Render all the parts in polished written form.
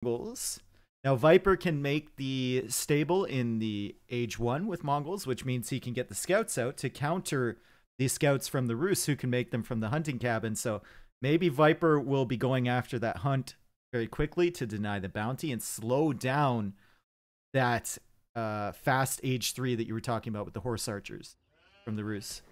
Mongols. Now, Viper can make the stable in the Age 1 with Mongols, which means he can get the scouts out to counter the scouts from the Rus, who can make them from the hunting cabin. So maybe Viper will be going after that hunt very quickly to deny the bounty and slow down that fast Age 3 that you were talking about with the horse archers from the Rus.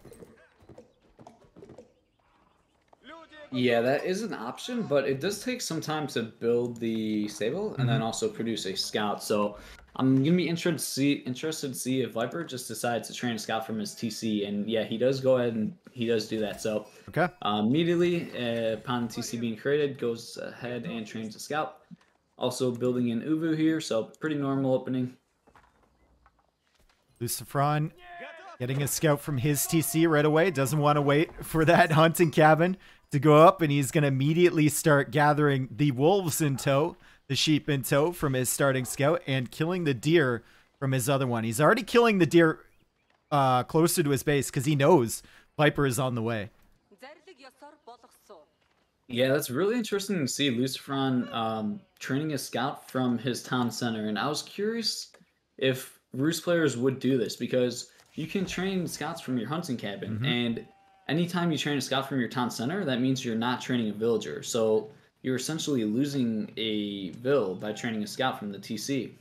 Yeah, that is an option, but it does take some time to build the stable and then also produce a scout. So I'm gonna be interested to see if Viper just decides to train a scout from his TC, and yeah, he does go ahead and he does do that. So okay, immediately upon TC being created, goes ahead and trains a scout. Also building in Uvu here, so pretty normal opening. LucifroN getting a scout from his TC right away. Doesn't want to wait for that hunting cabin to go up, and he's going to immediately start gathering the wolves in tow, the sheep in tow from his starting scout, and killing the deer from his other one. He's already killing the deer closer to his base because he knows Viper is on the way. Yeah, that's really interesting to see LucifroN training a scout from his town center, and I was curious if Rus players would do this, because you can train scouts from your hunting cabin, and anytime you train a scout from your town center, that means you're not training a villager. So you're essentially losing a vill by training a scout from the TC.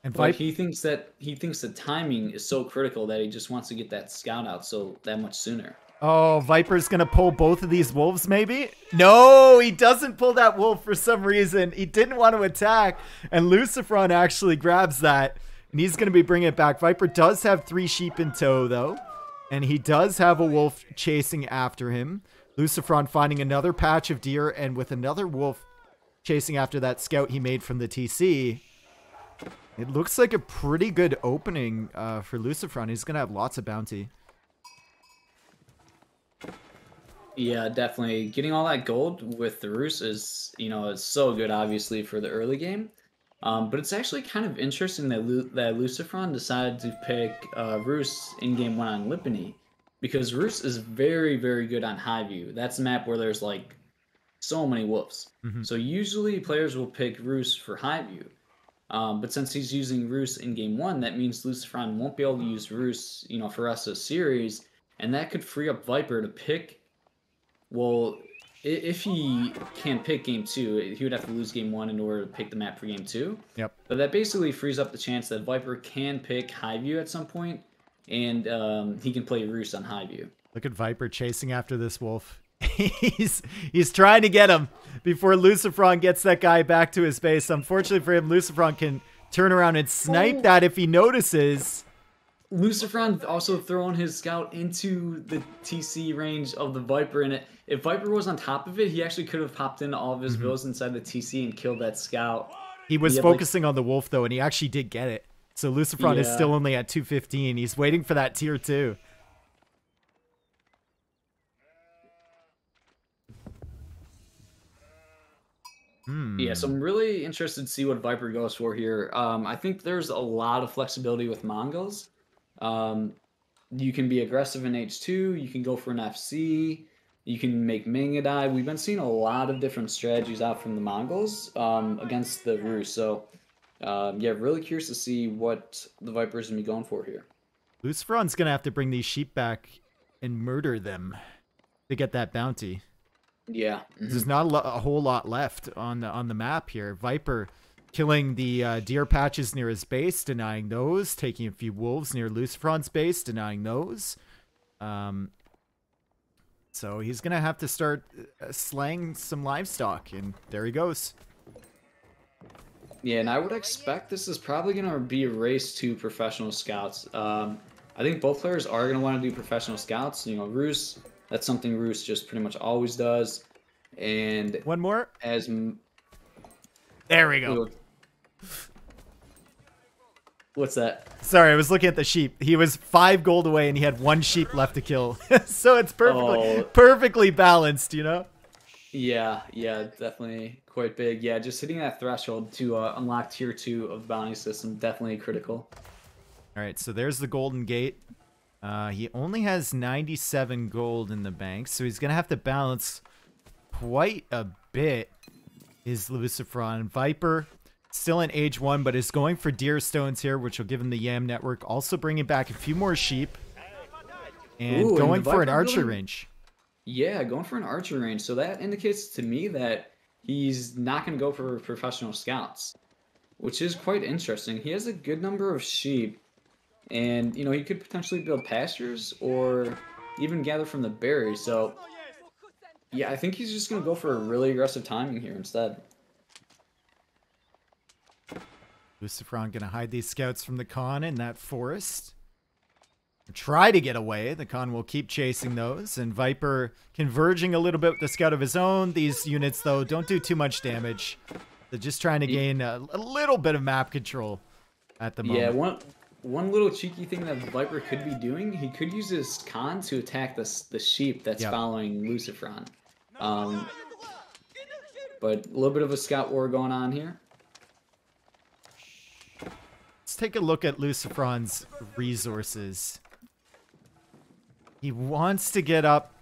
And but he thinks the timing is so critical that he just wants to get that scout out so that much sooner. Oh, Viper's gonna pull both of these wolves, maybe? No, he doesn't pull that wolf for some reason. He didn't want to attack, and LucifroN actually grabs that, and he's gonna be bringing it back. Viper does have 3 sheep in tow, though. And he does have a wolf chasing after him. LucifroN finding another patch of deer, and with another wolf chasing after that scout he made from the TC. It looks like a pretty good opening for LucifroN. He's going to have lots of bounty. Yeah, definitely. Getting all that gold with the Rus is, it's so good, obviously, for the early game. But it's actually kind of interesting that LucifroN decided to pick Rus in game 1 on Lipany, because Rus is very, very good on high view. That's a map where there's like so many wolves. So usually players will pick Rus for high view. But since he's using Rus in game 1, that means LucifroN won't be able to use Rus, for rest of the series, and that could free up Viper to pick. Well, if he can pick game 2, he would have to lose game 1 in order to pick the map for game 2. Yep. But that basically frees up the chance that Viper can pick high view at some point, and he can play Rus on high view. Look at Viper chasing after this wolf. he's trying to get him before LucifroN gets that guy back to his base. Unfortunately for him, LucifroN can turn around and snipe that if he notices. LucifroN also throwing his scout into the TC range of the Viper, and if Viper was on top of it, he actually could have popped into all of his vills inside the TC and killed that scout. He was focusing on the wolf, though, and he actually did get it. So LucifroN is still only at 215. He's waiting for that tier 2. Yeah, so I'm really interested to see what Viper goes for here. I think there's a lot of flexibility with Mongols. You can be aggressive in H2, you can go for an FC, you can make Manga die. We've been seeing a lot of different strategies out from the Mongols against the Rus. So, yeah, really curious to see what the Viper's going to be going for here. LucifroN's going to have to bring these sheep back and murder them to get that bounty. Yeah. There's not a whole lot left on the map here. Viper killing the deer patches near his base, denying those. Taking a few wolves near LucifroN's base, denying those. So he's going to have to start slaying some livestock, and there he goes. Yeah, and I would expect this is probably going to be a race to professional scouts. I think both players are going to want to do professional scouts. Rus, that's something Rus just pretty much always does. And one more. There we go. What's that? Sorry, I was looking at the sheep. He was 5 gold away, and he had 1 sheep left to kill. So it's perfectly balanced, Yeah, definitely quite big. Yeah, just hitting that threshold to unlock tier 2 of the bounty system, definitely critical. All right, so there's the golden gate. He only has 97 gold in the bank, so he's going to have to balance quite a bit. Is LucifroN. Viper Still in age 1, but is going for deer stones here, which will give him the Yam network. Also bringing back a few more sheep. And going for an archer range. Yeah, going for an archer range. So that indicates to me that he's not going to go for professional scouts, which is quite interesting. He has a good number of sheep, and you know, he could potentially build pastures or even gather from the berries. So yeah, I think he's just going to go for a really aggressive timing here instead. LucifroN going to hide these scouts from the Khan in that forest. Try to get away. The Khan will keep chasing those. And Viper converging a little bit with the scout of his own. These units, though, don't do too much damage. They're just trying to gain a little bit of map control at the moment. Yeah, one little cheeky thing that Viper could be doing, he could use his Khan to attack the sheep that's following LucifroN. But a little bit of a scout war going on here. Let's take a look at LucifroN's resources. He wants to get up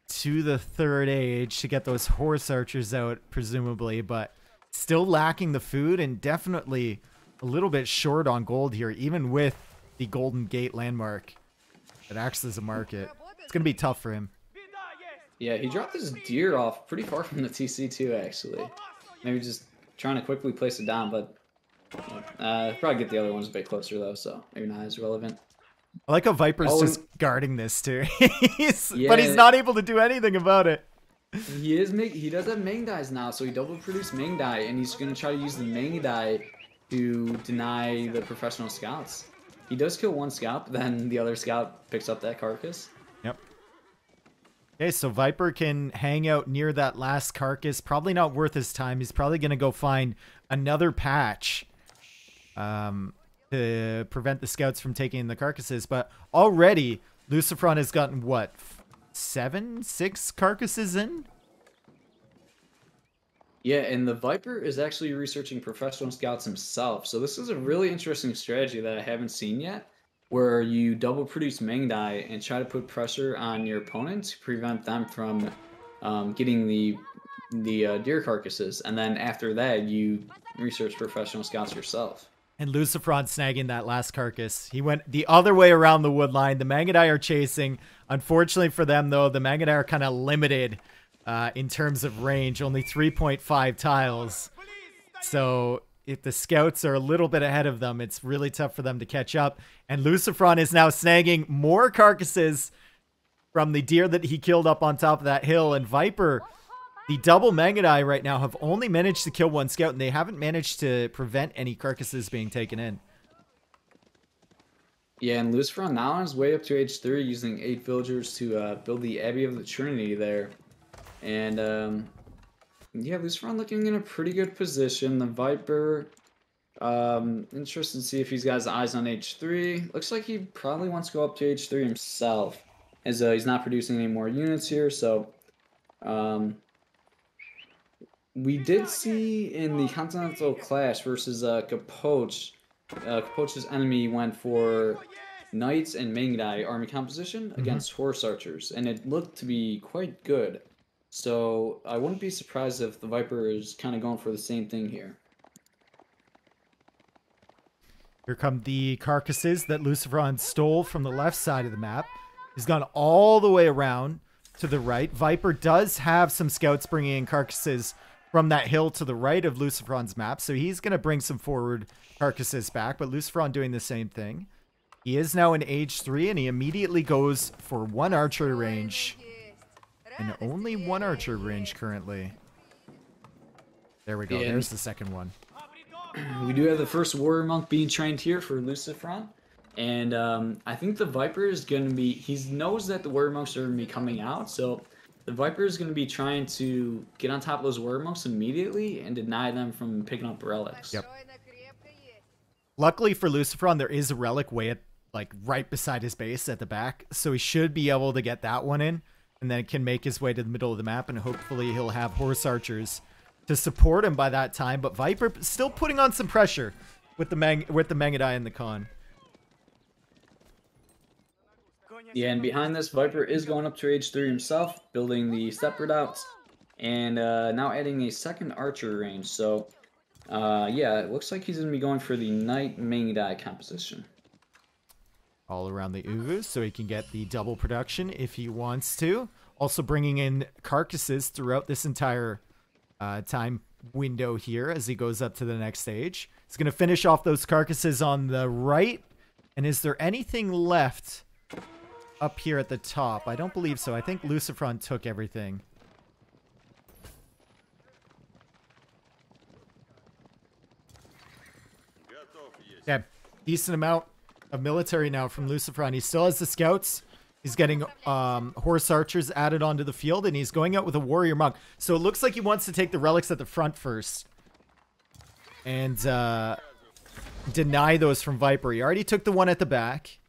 to the 3rd age to get those horse archers out, presumably, but still lacking the food and definitely a little bit short on gold here, even with the Golden Gate landmark that acts as a market. It's going to be tough for him. Yeah, he dropped his deer off pretty far from the TC too, actually. Maybe just trying to quickly place it down, but probably get the other ones a bit closer though, so maybe not as relevant. I like how Viper's just guarding this too. But he's not able to do anything about it. He does have Mangdais now, so he double produced Mangdai, and he's gonna try to use the Mangdai to deny the professional scouts. He does kill one scout, but then the other scout picks up that carcass. Yep. Okay, so Viper can hang out near that last carcass. Probably not worth his time. He's probably gonna go find another patch to prevent the scouts from taking the carcasses. But already LucifroN has gotten what, 6 carcasses in? Yeah, and the Viper is actually researching professional scouts himself. So this is a really interesting strategy that I haven't seen yet, where you double produce Mangdai and try to put pressure on your opponent to prevent them from getting the deer carcasses, and then after that you research professional scouts yourself. And LucifroN snagging that last carcass. He went the other way around the wood line. The Mangdai are chasing. Unfortunately for them, though, the Mangdai are kind of limited in terms of range. Only 3.5 tiles. So if the scouts are a little bit ahead of them, it's really tough for them to catch up. And LucifroN is now snagging more carcasses from the deer that he killed up on top of that hill. And Viper, the double Mangdai right now, have only managed to kill one scout, and they haven't managed to prevent any carcasses being taken in. Yeah, and LucifroN now on his way up to age 3, using 8 villagers to build the Abbey of the Trinity there. And yeah, LucifroN looking in a pretty good position. The Viper, interested to see if he's got his eyes on age 3. Looks like he probably wants to go up to age 3 himself, as he's not producing any more units here. So we did see in the Continental Clash versus Capoche, Capoche's enemy went for Knights and Mangdai army composition against Horse Archers, and it looked to be quite good. So I wouldn't be surprised if the Viper is kind of going for the same thing here. Here come the carcasses that LucifroN stole from the left side of the map. He's gone all the way around to the right. Viper does have some scouts bringing in carcasses from that hill to the right of LucifroN's map, so he's going to bring some forward carcasses back, but LucifroN doing the same thing. He is now in age 3, and he immediately goes for 1 archer range. And only 1 archer range currently. There we go. Yeah. There's the second one. We do have the first warrior monk being trained here for LucifroN. And I think the Viper is going to be... He knows that the warrior monks are going to be coming out, so the Viper is going to be trying to get on top of those warrior monks immediately and deny them from picking up relics. Yep. Luckily for LucifroN, there is a relic way at, like, right beside his base at the back, so he should be able to get that one in, and then can make his way to the middle of the map, and hopefully he'll have horse archers to support him by that time. But Viper still putting on some pressure with the Mangdai and the Khan. Yeah, and behind this, Viper is going up to age 3 himself, building the step redoubts, and now adding a second archer range. So Yeah, it looks like he's going to be going for the Knight Mangudai composition. All around the Uvu, so he can get the double production if he wants to. Also bringing in carcasses throughout this entire time window here as he goes up to the next stage. He's going to finish off those carcasses on the right. And is there anything left up here at the top? I don't believe so. I think LucifroN took everything. Yeah, decent amount of military now from LucifroN. He still has the scouts. He's getting horse archers added onto the field, and he's going out with a warrior monk. So it looks like he wants to take the relics at the front first and deny those from Viper. He already took the one at the back.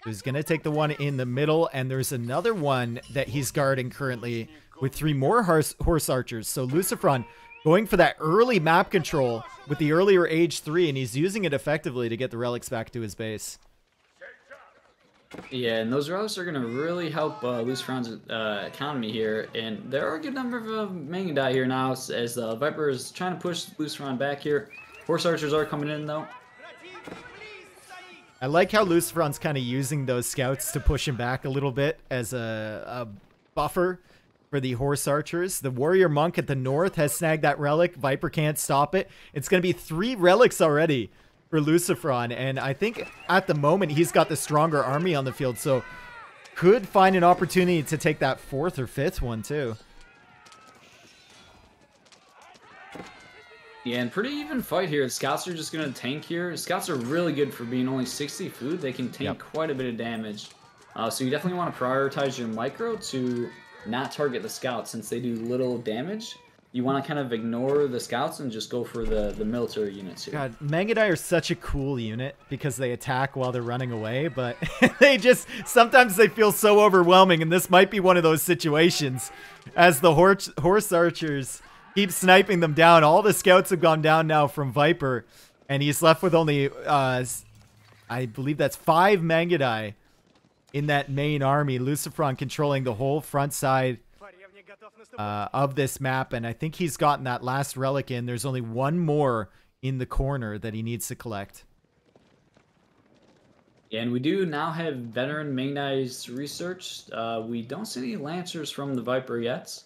He's going to take the one in the middle, and there's another one that he's guarding currently with 3 more horse archers. So LucifroN going for that early map control with the earlier age 3, and he's using it effectively to get the relics back to his base. Yeah, and those relics are going to really help LucifroN's economy here. And there are a good number of Mangudai here now as the Viper is trying to push LucifroN back here. Horse archers are coming in, though. I like how LucifroN's kind of using those scouts to push him back a little bit as a buffer for the horse archers. The warrior monk at the north has snagged that relic. Viper can't stop it. It's going to be 3 relics already for LucifroN, and I think at the moment he's got the stronger army on the field, so could find an opportunity to take that 4th or 5th one too. Yeah, and pretty even fight here. The scouts are just going to tank here. Scouts are really good for being only 60 food. They can tank quite a bit of damage. So you definitely want to prioritize your micro to not target the scouts since they do little damage. You want to kind of ignore the scouts and just go for the military units here. God, Mangudai are such a cool unit because they attack while they're running away, but they just, sometimes they feel so overwhelming, and this might be one of those situations. As the horse archers keep sniping them down, all the scouts have gone down now from Viper, and he's left with only, I believe that's 5 Mangudai in that main army. LucifroN controlling the whole front side of this map, and I think he's gotten that last relic in. There's only one more in the corner that he needs to collect. Yeah, and we do now have veteran Mangudai's researched. We don't see any Lancers from the Viper yet.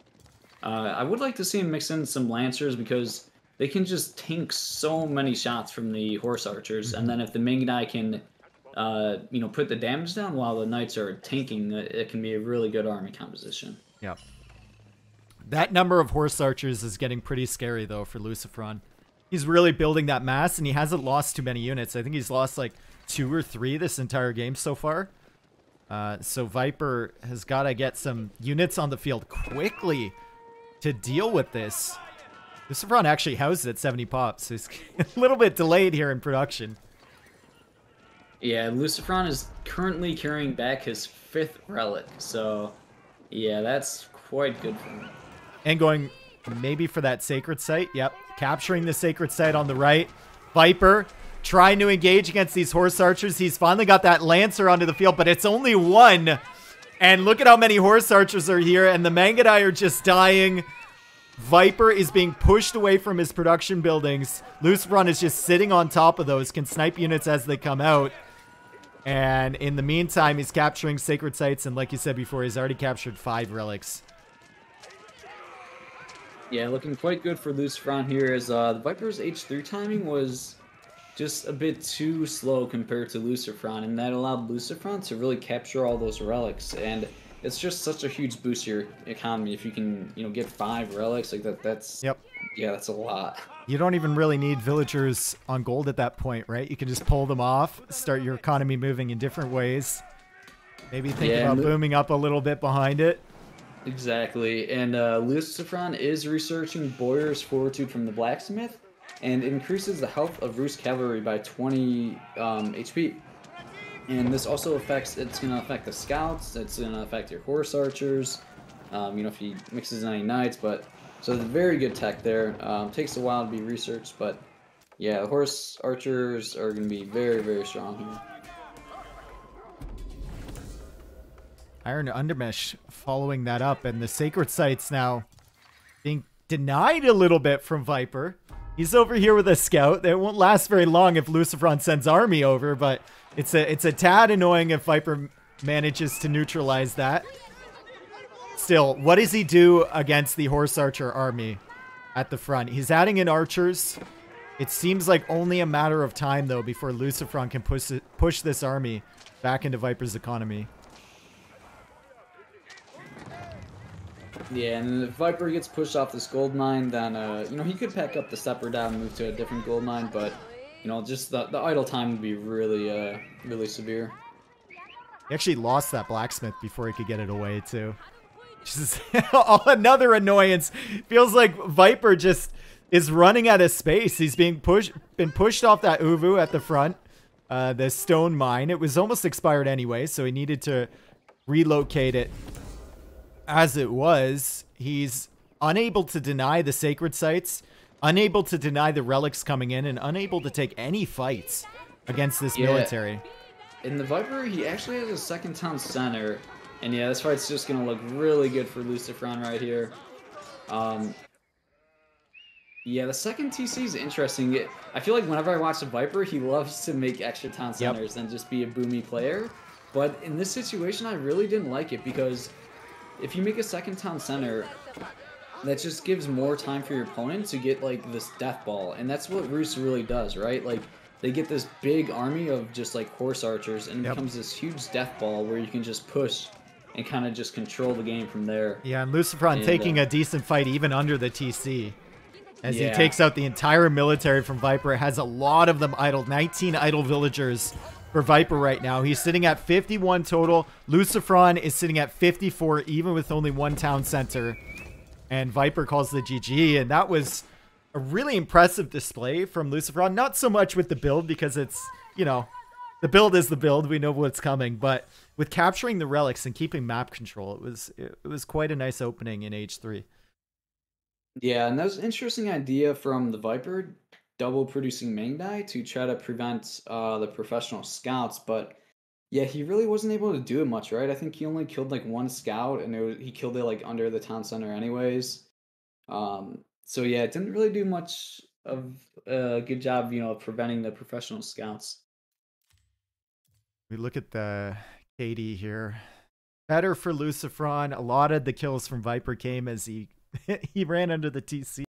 I would like to see him mix in some Lancers because they can just tank so many shots from the horse archers, and then if the Mangudai can put the damage down while the knights are tanking, it can be a really good army composition. Yep. That number of horse archers is getting pretty scary, though, for LucifroN. He's really building that mass, and he hasn't lost too many units. I think he's lost like 2 or 3 this entire game so far. So Viper has got to get some units on the field quickly to deal with this. LucifroN actually housed at 70 pops, so he's a little bit delayed here in production. Yeah, LucifroN is currently carrying back his 5th relic, so yeah, that's quite good for him. And going maybe for that sacred site. Yep. Capturing the sacred site on the right. Viper trying to engage against these horse archers. He's finally got that Lancer onto the field, but it's only 1. And look at how many horse archers are here, and the Mangudai are just dying. Viper is being pushed away from his production buildings. LucifroN is just sitting on top of those, can snipe units as they come out. And in the meantime, he's capturing sacred sites, and like you said before, he's already captured 5 relics. Yeah, looking quite good for LucifroN here as the Viper's H3 timing was just a bit too slow compared to LucifroN, and that allowed LucifroN to really capture all those relics, and it's just such a huge boost to your economy if you can, get 5 relics like that. That's Yep. Yeah, that's a lot. You don't even really need villagers on gold at that point, right? You can just pull them off, start your economy moving in different ways. Maybe think about booming up a little bit behind it. Exactly, and LucifroN is researching Boyar's Fortitude from the Blacksmith, and increases the health of Rus Cavalry by 20 HP. And this also it's going to affect the scouts, it's going to affect your horse archers, if he mixes in any knights, but, so it's very good tech there. Takes a while to be researched, but yeah, the horse archers are going to be very, very strong here. Iron Undermesh following that up, and the sacred sites now being denied a little bit from Viper. He's over here with a scout. It won't last very long if LucifroN sends army over, but it's a tad annoying if Viper manages to neutralize that. Still, what does he do against the Horse Archer army at the front? He's adding in archers. It seems like only a matter of time, though, before LucifroN can push this army back into Viper's economy. Yeah, and if Viper gets pushed off this gold mine, then, you know, he could pack up the stepper down and move to a different gold mine, but, you know, just the idle time would be really, really severe. He actually lost that blacksmith before he could get it away, too. Just another annoyance. Feels like Viper just is running out of space. He's been pushed off that Uvu at the front, the stone mine. It was almost expired anyway, so he needed to relocate it as it was. He's unable to deny the sacred sites, unable to deny the relics coming in, and unable to take any fights against this military. In the Viper, he actually has a second town center, and yeah, this fight's just gonna look really good for LucifroN right here. Yeah, the second TC is interesting. I feel like whenever I watch the Viper, he loves to make extra town centers and just be a boomy player. But in this situation, I really didn't like it, because if you make a second town center, that just gives more time for your opponent to get, like, this death ball. And that's what Rus really does, right? Like, they get this big army of just, like, horse archers, and it becomes this huge death ball where you can just push and kind of just control the game from there. Yeah, and LucifroN taking a decent fight even under the TC. As he takes out the entire military from Viper. Has a lot of them idle. 19 idle villagers for Viper right now. He's sitting at 51 total. LucifroN is sitting at 54, even with only one town center. And Viper calls the GG. And that was a really impressive display from LucifroN. Not so much with the build, because it's, you know, the build is the build. We know what's coming. But with capturing the relics and keeping map control, it was quite a nice opening in Age 3. Yeah, and that was an interesting idea from the Viper, double producing Mangdai to try to prevent the professional scouts, but yeah, he really wasn't able to do it much, right? I think he only killed like one scout, and he killed it like under the town center anyways. So yeah, it didn't really do much of a good job, you know, of preventing the professional scouts. We look at the KD here. Better for LucifroN. A lot of the kills from Viper came as he ran under the TC.